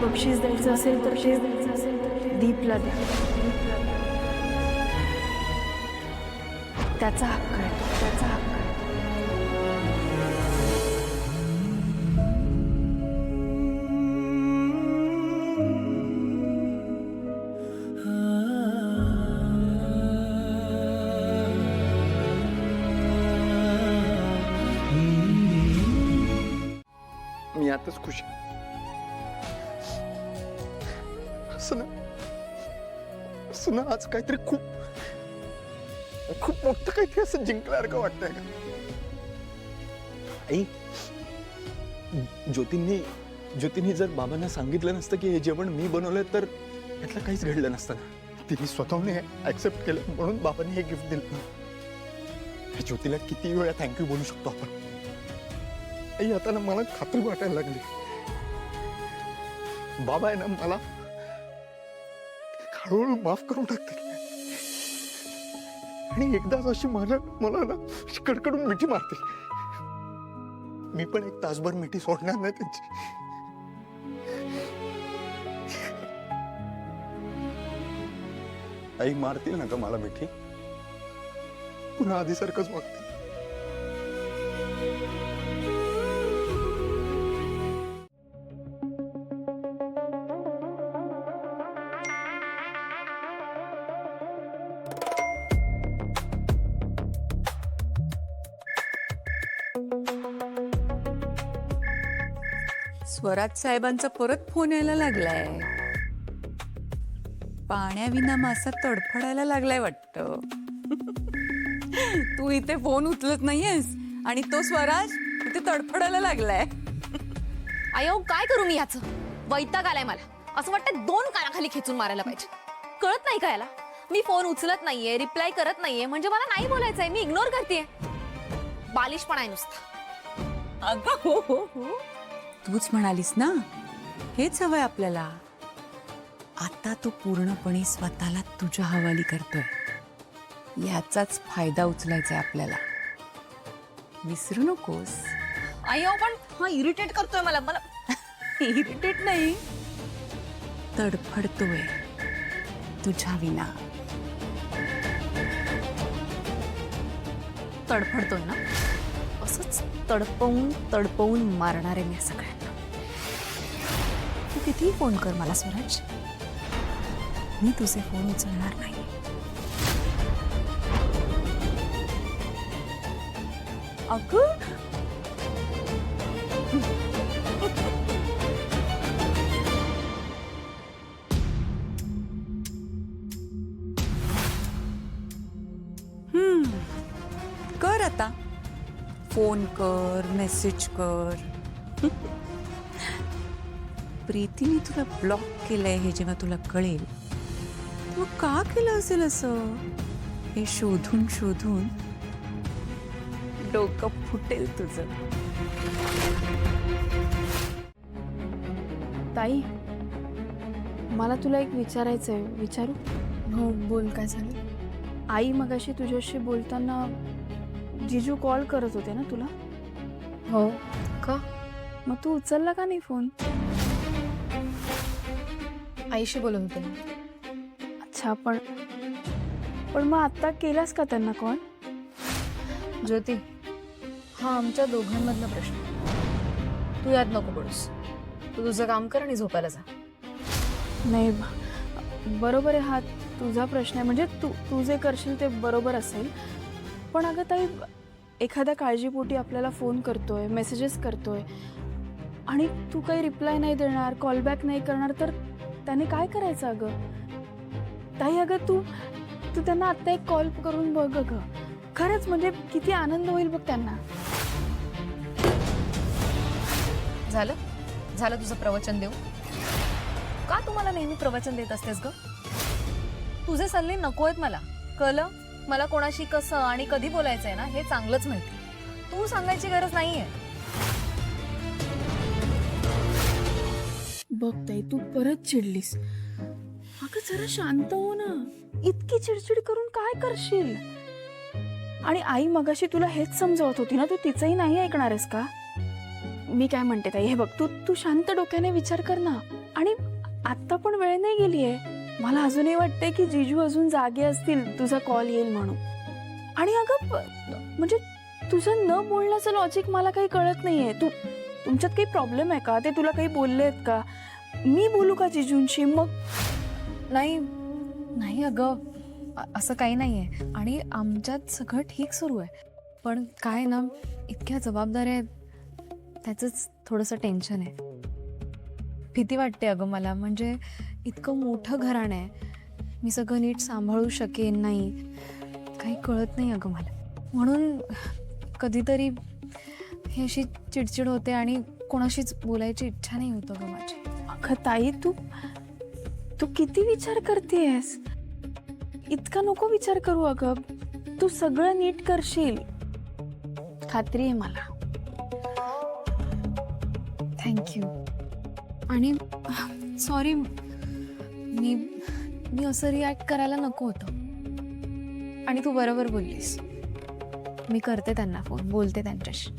बक्षीस द्यायचं असेल तर ते दीपला द्या. त्याचा हक्क आहे, त्याचा हक्क आहे. मी आताच खुश आहे. असं ना आज काहीतरी खूप खूप मोठं काहीतरी असं जिंकल्यासारखं वाटतंय का आई. ज्योतींनी जर बाबांना सांगितलं नसतं की हे जेवण मी बनवलंय तर यातलं काहीच घडलं नसतं ना. तिने स्वतःने ऍक्सेप्ट केलं म्हणून बाबांनी हे गिफ्ट दिलं. ज्योतीला किती वेळा थँक्यू बोलू शकतो आपण. आई आता ना मला खात्री वाटायला लागली. बाबा आहे ना मला हळूहळू माफ करून टाकतील आणि एकदाच अशी मला ना कडकडून मिठी मारतील. मी पण एक तासभर मिठी सोडणार नाही त्यांची. आई मारतील ना का मला मिठी? पुन्हा आधीसारखंच वागतील. स्वराज साहेबांचा परत फोन यायला लागलाय. पाण्याविना मासा तडफडायला लागलाय वाटतं. तू इथे फोन उचलत नाहीयेस आणि तो स्वराज इथे तडफडायला लागलाय. अयो काय करू मी याचं? वैताग आलाय मला. असं वाटतं 2 कानाखाली खेचून मारायला पाहिजे. कळत नाही का याला? मी फोन उचलत नाहीये, रिप्लाय करत नाहीये म्हणजे मला नाही बोलायचंय. मी इग्नोर करतेय. बालिशपणा आहे नुसता. अगं हो हो हो, तूच म्हणालीस ना हेच हवंय आपल्याला. आता तो पूर्णपणे स्वतःला तुझ्या हवाली करतोय. याचाच फायदा उचलायचा आहे आपल्याला. विसरू नकोस. अयो पण हा इरिटेट करतोय मला. इरिटेट नाही, तडफडतोय तुझ्या विना. तडफडतोय ना, असंच तडपवून तडपवून मारणार आहे मी सगळ्यांना. तू कितीही फोन कर मला स्वराज, मी तुझे फोन उचलणार नाही. अगं कर आता. फोन कर, मेसेज कर. प्रीतीने तुला ब्लॉक केलंय हे जेव्हा तुला कळेल मग का केलं असेल असं हे शोधून शोधून डोकं फुटेल तुझं. ताई, मला तुला एक विचारायचंय. विचारू? हो बोल, काय झालं? आई मगाशी तुझ्याशी बोलताना जिजू कॉल करत होते ना तुला? हो का? मग तू उचलला का नाही फोन? आईशी बोलत होते. अच्छा, पण मग आता केलास का त्यांना कॉल? ज्योती, हा आमच्या दोघांमधला प्रश्न. तू यात नको पडूस. तू तुझं काम कर आणि झोपायला जा. नाही, बरोबर आहे. हा तुझा प्रश्न आहे. म्हणजे तू जे करशील ते बरोबर असेल. पण अगं ताई, एखाद्या काळजीपोटी आपल्याला फोन करतोय, मेसेजेस करतोय आणि तू काही रिप्लाय नाही देणार, कॉलबॅक नाही करणार तर त्याने काय करायचं अगं? ताई अगं तू त्यांना आत्ता एक कॉल करून बघ अगं. खरंच म्हणजे किती आनंद होईल बघ त्यांना. झालं तुझं प्रवचन देऊ. का तुम्हाला नेहमी प्रवचन देत असतेस ग? तुझे सल्ले नको आहेत मला, कळलं? मला कोणाशी कसं आणि कधी बोलायचंय ना हे चांगलंच माहिती. तू सांगायची गरज नाहीये. बघ ताई, तू परत चिडलीस. अगं जरा शांत हो ना. इतकी चिडचिड करून काय करशील? आणि आई मगाशी तुला हेच समजावत होती ना, तू तिचंही नाही ऐकणार आहेस का? मी काय म्हणते ताई, हे बघ, तू शांत डोक्याने विचार कर ना. आणि आत्ता पण वेळ नाही गेली आहे. मला अजूनही वाटतंय की जीजू अजून जागे असतील तुझा कॉल येईल म्हणून. आणि अगं म्हणजे तुझं न बोलण्याचं लॉजिक मला काही कळत नाहीये. तुमच्यात काही प्रॉब्लेम आहे का? ते तुला काही बोलले आहेत का? मी बोलू का जीजूंशी मग? नाही नाही अगं, असं काही नाही आहे. आणि आमच्यात सगळं ठीक सुरू आहे. पण काय ना, इतक्या जबाबदाऱ्या आहेत, त्याचंच थोडंसं टेन्शन आहे. भीती वाटते अगं मला. म्हणजे इतकं मोठं घराणं आहे, मी सगळं नीट सांभाळू शकेन नाही, काही कळत नाही अगं मला. म्हणून कधीतरी ही अशी चिडचिड होते आणि कोणाशीच बोलायची इच्छा नाही होत अगं माझी. अगं ताई, तू किती विचार करतेस? इतका नको विचार करू अगं. तू सगळं नीट करशील, खात्री आहे मला. थँक्यू. आणि सॉरी, मी असं रिॲक्ट करायला नको होतं. आणि तू बरोबर बोललीस. मी करते त्यांना फोन, बोलते त्यांच्याशी.